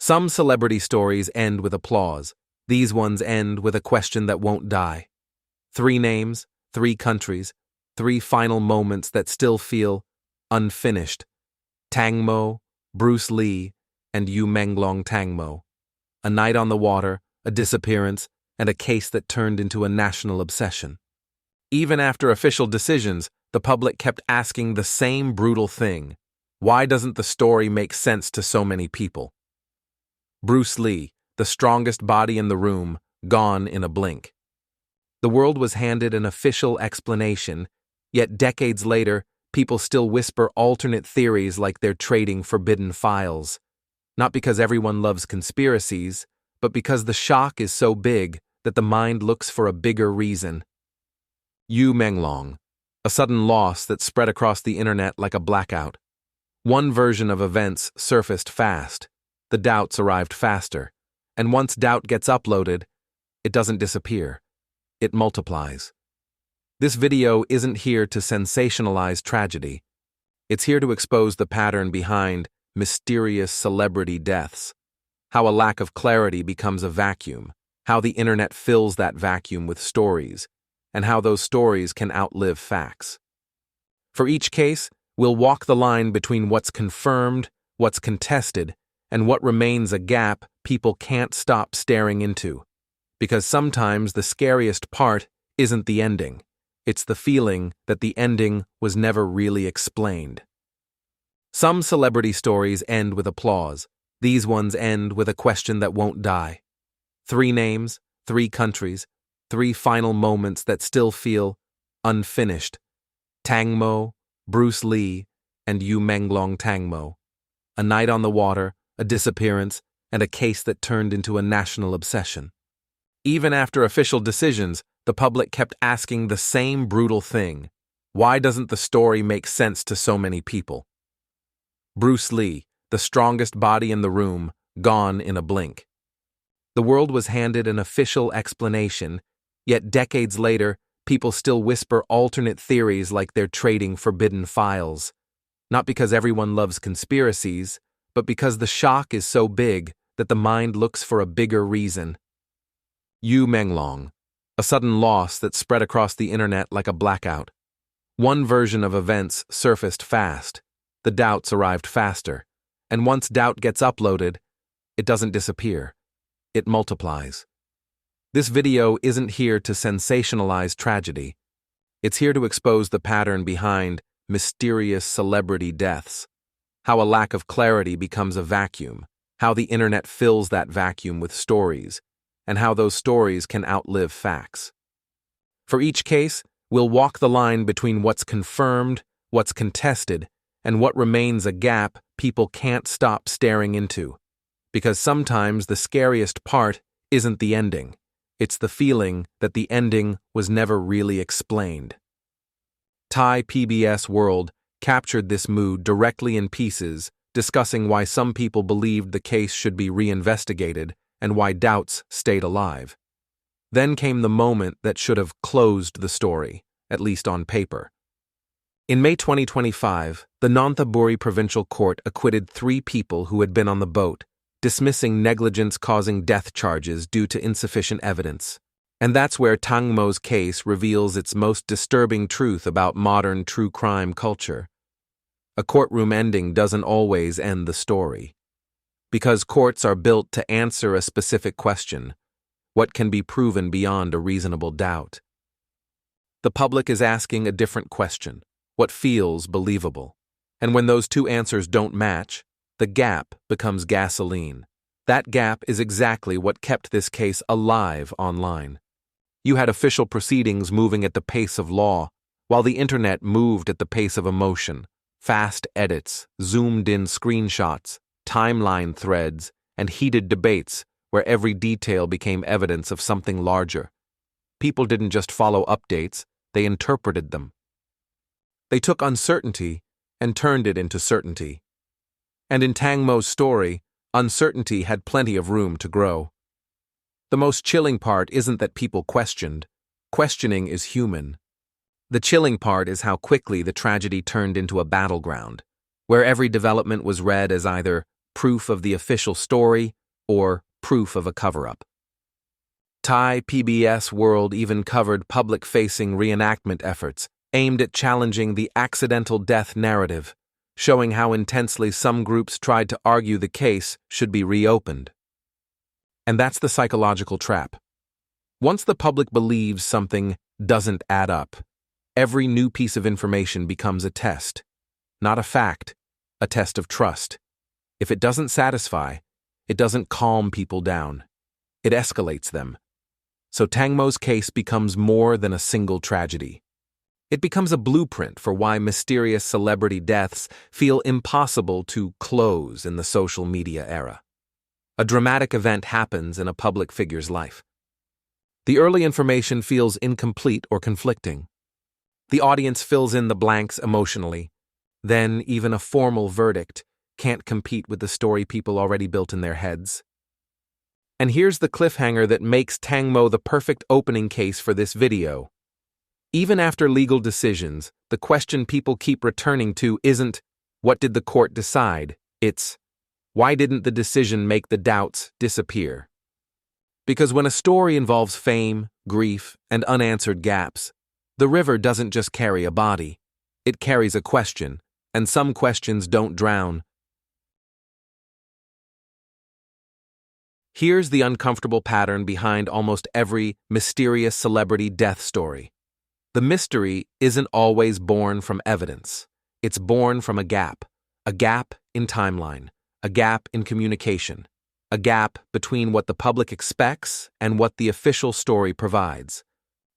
Some celebrity stories end with applause. These ones end with a question that won't die. 3 names, 3 countries, 3 final moments that still feel unfinished. Tangmo, Bruce Lee, and Yu Menglong Tangmo. A night on the water, a disappearance, and a case that turned into a national obsession. Even after official decisions, the public kept asking the same brutal thing. Why doesn't the story make sense to so many people? Bruce Lee, the strongest body in the room, gone in a blink. The world was handed an official explanation, yet decades later, people still whisper alternate theories like they're trading forbidden files. Not because everyone loves conspiracies, but because the shock is so big that the mind looks for a bigger reason. Yu Menglong, a sudden loss that spread across the internet like a blackout. One version of events surfaced fast. The doubts arrived faster. And once doubt gets uploaded, it doesn't disappear. It multiplies. This video isn't here to sensationalize tragedy. It's here to expose the pattern behind mysterious celebrity deaths, how a lack of clarity becomes a vacuum, how the internet fills that vacuum with stories, and how those stories can outlive facts. For each case, we'll walk the line between what's confirmed, what's contested, and what remains a gap people can't stop staring into. Because sometimes the scariest part isn't the ending. It's the feeling that the ending was never really explained. Some celebrity stories end with applause. These ones end with a question that won't die. 3 names, 3 countries, 3 final moments that still feel unfinished. Tangmo, Bruce Lee, and Yu Menglong Tangmo. A night on the water, a disappearance, and a case that turned into a national obsession. Even after official decisions, the public kept asking the same brutal thing. Why doesn't the story make sense to so many people? Bruce Lee, the strongest body in the room, gone in a blink. The world was handed an official explanation, yet decades later, people still whisper alternate theories like they're trading forbidden files. Not because everyone loves conspiracies, but because the shock is so big that the mind looks for a bigger reason. Yu Menglong, a sudden loss that spread across the internet like a blackout. One version of events surfaced fast. The doubts arrived faster. And once doubt gets uploaded, it doesn't disappear. It multiplies. This video isn't here to sensationalize tragedy. It's here to expose the pattern behind mysterious celebrity deaths, how a lack of clarity becomes a vacuum, how the internet fills that vacuum with stories, and how those stories can outlive facts. For each case, we'll walk the line between what's confirmed, what's contested, and what remains a gap people can't stop staring into. Because sometimes the scariest part isn't the ending. It's the feeling that the ending was never really explained. Thai PBS World captured this mood directly in pieces, discussing why some people believed the case should be reinvestigated and why doubts stayed alive. Then came the moment that should have closed the story, at least on paper. In May 2025, the Nonthaburi Provincial Court acquitted 3 people who had been on the boat, dismissing negligence-causing death charges due to insufficient evidence. And that's where Tangmo's case reveals its most disturbing truth about modern true crime culture. A courtroom ending doesn't always end the story. Because courts are built to answer a specific question: what can be proven beyond a reasonable doubt? The public is asking a different question: what feels believable? And when those 2 answers don't match, the gap becomes gasoline. That gap is exactly what kept this case alive online. You had official proceedings moving at the pace of law, while the internet moved at the pace of emotion. Fast edits, zoomed-in screenshots, timeline threads, and heated debates where every detail became evidence of something larger. People didn't just follow updates, they interpreted them. They took uncertainty and turned it into certainty. And in Tangmo's story, uncertainty had plenty of room to grow. The most chilling part isn't that people questioned. Questioning is human. The chilling part is how quickly the tragedy turned into a battleground, where every development was read as either proof of the official story or proof of a cover-up. Thai PBS World even covered public-facing reenactment efforts aimed at challenging the accidental death narrative, showing how intensely some groups tried to argue the case should be reopened. And that's the psychological trap. Once the public believes something doesn't add up, every new piece of information becomes a test, not a fact, a test of trust. If it doesn't satisfy, it doesn't calm people down. It escalates them. So Tangmo's case becomes more than a single tragedy. It becomes a blueprint for why mysterious celebrity deaths feel impossible to close in the social media era. A dramatic event happens in a public figure's life. The early information feels incomplete or conflicting. The audience fills in the blanks emotionally. Then even a formal verdict can't compete with the story people already built in their heads. And here's the cliffhanger that makes Tangmo the perfect opening case for this video. Even after legal decisions, the question people keep returning to isn't, what did the court decide? It's, why didn't the decision make the doubts disappear? Because when a story involves fame, grief, and unanswered gaps, the river doesn't just carry a body. It carries a question, and some questions don't drown. Here's the uncomfortable pattern behind almost every mysterious celebrity death story. The mystery isn't always born from evidence. It's born from a gap in timeline, a gap in communication, a gap between what the public expects and what the official story provides.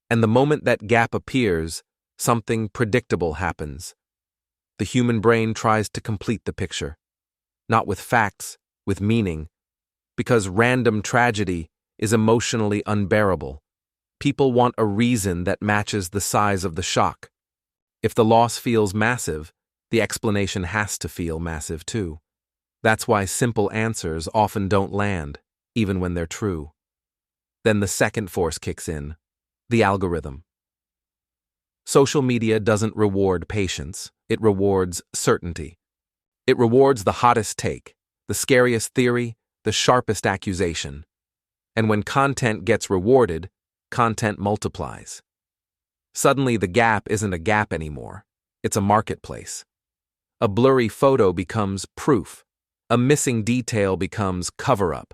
And the moment that gap appears, something predictable happens. The human brain tries to complete the picture, not with facts, with meaning, because random tragedy is emotionally unbearable. People want a reason that matches the size of the shock. If the loss feels massive, the explanation has to feel massive too. That's why simple answers often don't land, even when they're true. Then the second force kicks in, the algorithm. Social media doesn't reward patience, it rewards certainty. It rewards the hottest take, the scariest theory, the sharpest accusation. And when content gets rewarded, content multiplies. Suddenly the gap isn't a gap anymore, it's a marketplace. A blurry photo becomes proof. A missing detail becomes cover-up.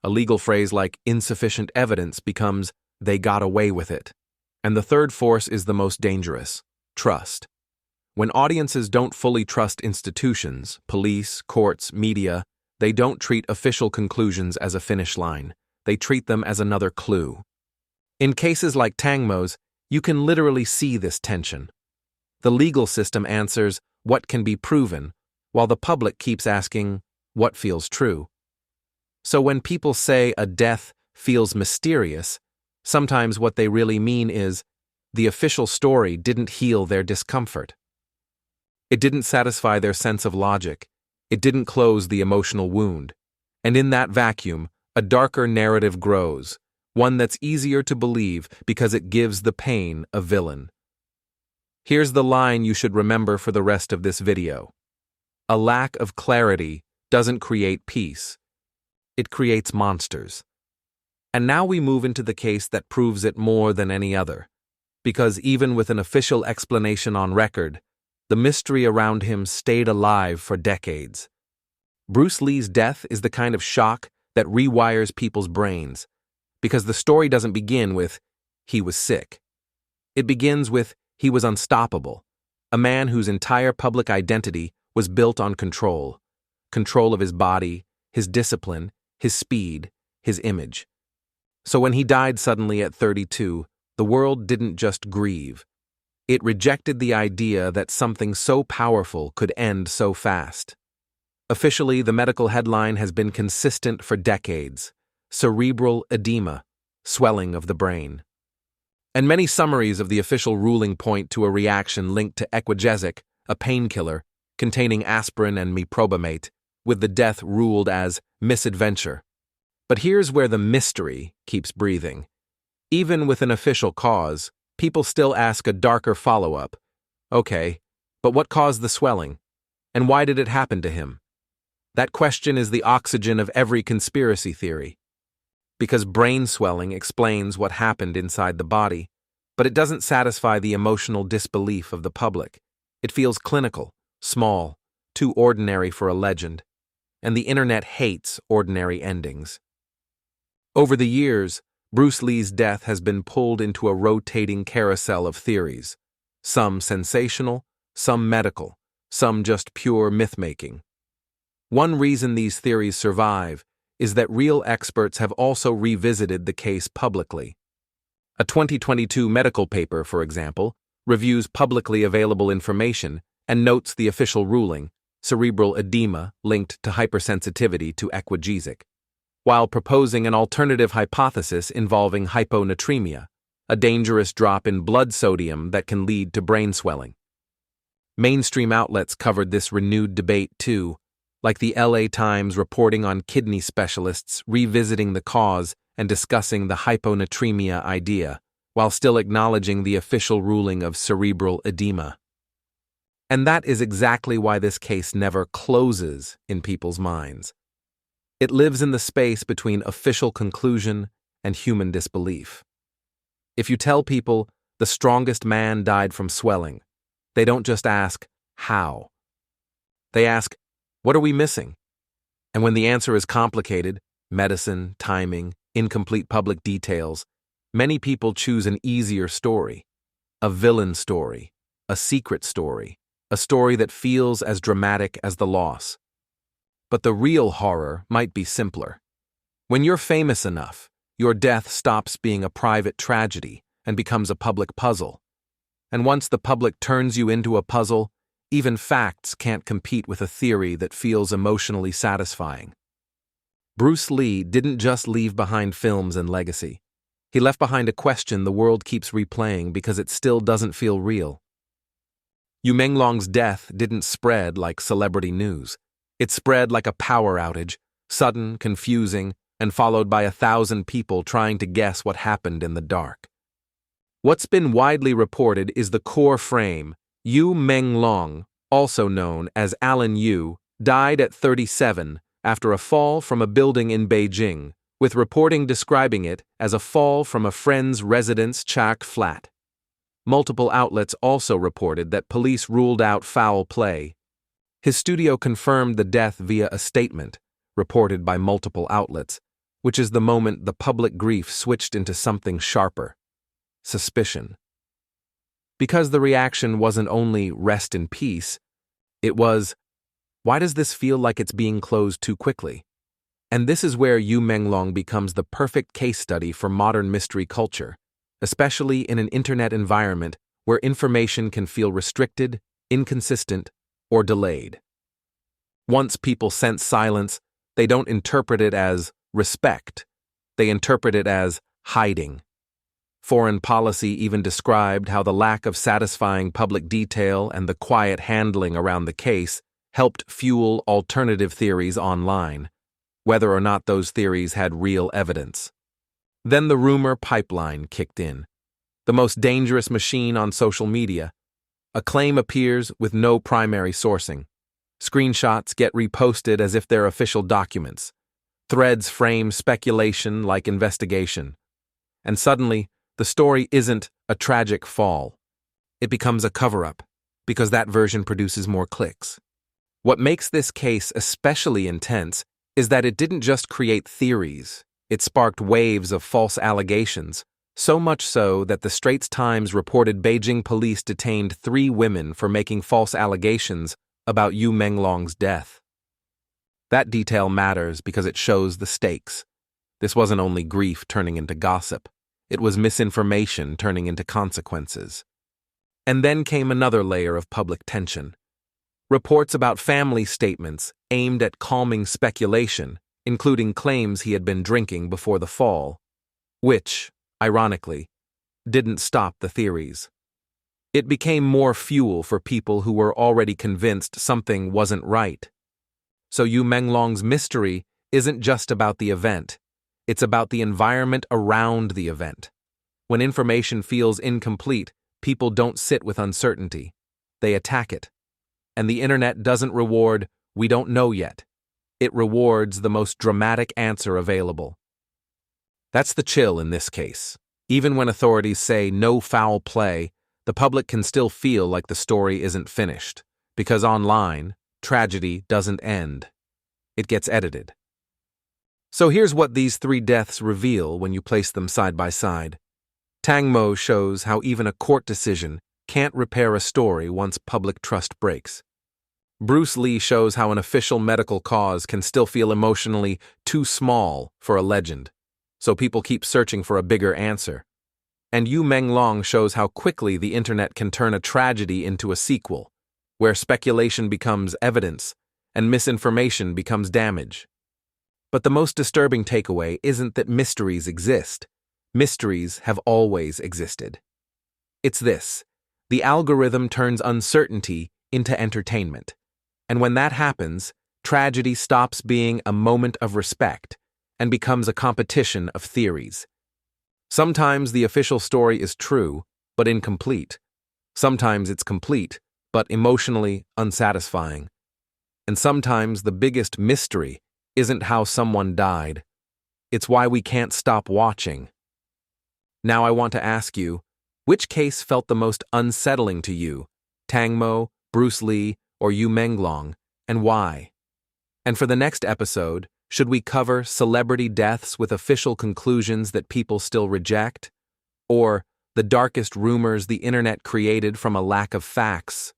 A legal phrase like insufficient evidence becomes they got away with it. And the third force is the most dangerous, trust. When audiences don't fully trust institutions, police, courts, media, they don't treat official conclusions as a finish line. They treat them as another clue. In cases like Tangmo's, you can literally see this tension. The legal system answers what can be proven, while the public keeps asking what feels true. So when people say a death feels mysterious, sometimes what they really mean is the official story didn't heal their discomfort. It didn't satisfy their sense of logic. It didn't close the emotional wound. And in that vacuum, a darker narrative grows, one that's easier to believe because it gives the pain a villain. Here's the line you should remember for the rest of this video. A lack of clarity doesn't create peace. It creates monsters. And now we move into the case that proves it more than any other. Because even with an official explanation on record, the mystery around him stayed alive for decades. Bruce Lee's death is the kind of shock that rewires people's brains, because the story doesn't begin with, he was sick. It begins with, he was unstoppable, a man whose entire public identity was built on control of his body, his discipline, his speed, his image. So when he died suddenly at 32, the world didn't just grieve. It rejected the idea that something so powerful could end so fast. Officially, the medical headline has been consistent for decades: cerebral edema, swelling of the brain. And many summaries of the official ruling point to a reaction linked to Equagesic, a painkiller containing aspirin and meprobamate, with the death ruled as misadventure. But here's where the mystery keeps breathing. Even with an official cause, people still ask a darker follow-up. Okay, but what caused the swelling? And why did it happen to him? That question is the oxygen of every conspiracy theory. Because brain swelling explains what happened inside the body, but it doesn't satisfy the emotional disbelief of the public. It feels clinical, small, too ordinary for a legend, and the internet hates ordinary endings. Over the years, Bruce Lee's death has been pulled into a rotating carousel of theories, some sensational, some medical, some just pure myth-making. One reason these theories survive is that real experts have also revisited the case publicly. A 2022 medical paper, for example, reviews publicly available information and notes the official ruling, cerebral edema linked to hypersensitivity to equagesic, while proposing an alternative hypothesis involving hyponatremia, a dangerous drop in blood sodium that can lead to brain swelling. Mainstream outlets covered this renewed debate too, like the LA Times reporting on kidney specialists revisiting the cause and discussing the hyponatremia idea, while still acknowledging the official ruling of cerebral edema. And that is exactly why this case never closes in people's minds. It lives in the space between official conclusion and human disbelief. If you tell people the strongest man died from swelling, they don't just ask, how? They ask, what are we missing? And when the answer is complicated, medicine, timing, incomplete public details, many people choose an easier story, a villain story, a secret story, a story that feels as dramatic as the loss. But the real horror might be simpler. When you're famous enough, your death stops being a private tragedy and becomes a public puzzle. And once the public turns you into a puzzle, even facts can't compete with a theory that feels emotionally satisfying. Bruce Lee didn't just leave behind films and legacy. He left behind a question the world keeps replaying because it still doesn't feel real. Yu Menglong's death didn't spread like celebrity news. It spread like a power outage, sudden, confusing, and followed by 1,000 people trying to guess what happened in the dark. What's been widely reported is the core frame. Yu Menglong, also known as Alan Yu, died at 37 after a fall from a building in Beijing, with reporting describing it as a fall from a friend's residence Chak flat. Multiple outlets also reported that police ruled out foul play. His studio confirmed the death via a statement, reported by multiple outlets, which is the moment the public grief switched into something sharper: suspicion. Because the reaction wasn't only rest in peace, it was, why does this feel like it's being closed too quickly? And this is where Yu Menglong becomes the perfect case study for modern mystery culture, especially in an internet environment where information can feel restricted, inconsistent, or delayed. Once people sense silence, they don't interpret it as respect. They interpret it as hiding. Foreign policy even described how the lack of satisfying public detail and the quiet handling around the case helped fuel alternative theories online, whether or not those theories had real evidence. Then the rumor pipeline kicked in, the most dangerous machine on social media. A claim appears with no primary sourcing. Screenshots get reposted as if they're official documents. Threads frame speculation like investigation. And suddenly, the story isn't a tragic fall. It becomes a cover-up, because that version produces more clicks. What makes this case especially intense is that it didn't just create theories, it sparked waves of false allegations, so much so that the Straits Times reported Beijing police detained 3 women for making false allegations about Yu Menglong's death. That detail matters because it shows the stakes. This wasn't only grief turning into gossip. It was misinformation turning into consequences. And then came another layer of public tension. Reports about family statements aimed at calming speculation, including claims he had been drinking before the fall, which, ironically, didn't stop the theories. It became more fuel for people who were already convinced something wasn't right. So Yu Menglong's mystery isn't just about the event. It's about the environment around the event. When information feels incomplete, people don't sit with uncertainty. They attack it. And the internet doesn't reward, "we don't know yet." It rewards the most dramatic answer available. That's the chill in this case. Even when authorities say no foul play, the public can still feel like the story isn't finished, because online, tragedy doesn't end. It gets edited. So here's what these three deaths reveal when you place them side by side. Tangmo shows how even a court decision can't repair a story once public trust breaks. Bruce Lee shows how an official medical cause can still feel emotionally too small for a legend, so people keep searching for a bigger answer. And Yu Menglong shows how quickly the internet can turn a tragedy into a sequel, where speculation becomes evidence and misinformation becomes damage. But the most disturbing takeaway isn't that mysteries exist. Mysteries have always existed. It's this: the algorithm turns uncertainty into entertainment. And when that happens, tragedy stops being a moment of respect and becomes a competition of theories. Sometimes the official story is true, but incomplete. Sometimes it's complete, but emotionally unsatisfying. And sometimes the biggest mystery isn't how someone died. It's why we can't stop watching. Now I want to ask you, which case felt the most unsettling to you? Tangmo, Bruce Lee, or Yu Menglong, and why? And for the next episode, should we cover celebrity deaths with official conclusions that people still reject? Or the darkest rumors the internet created from a lack of facts?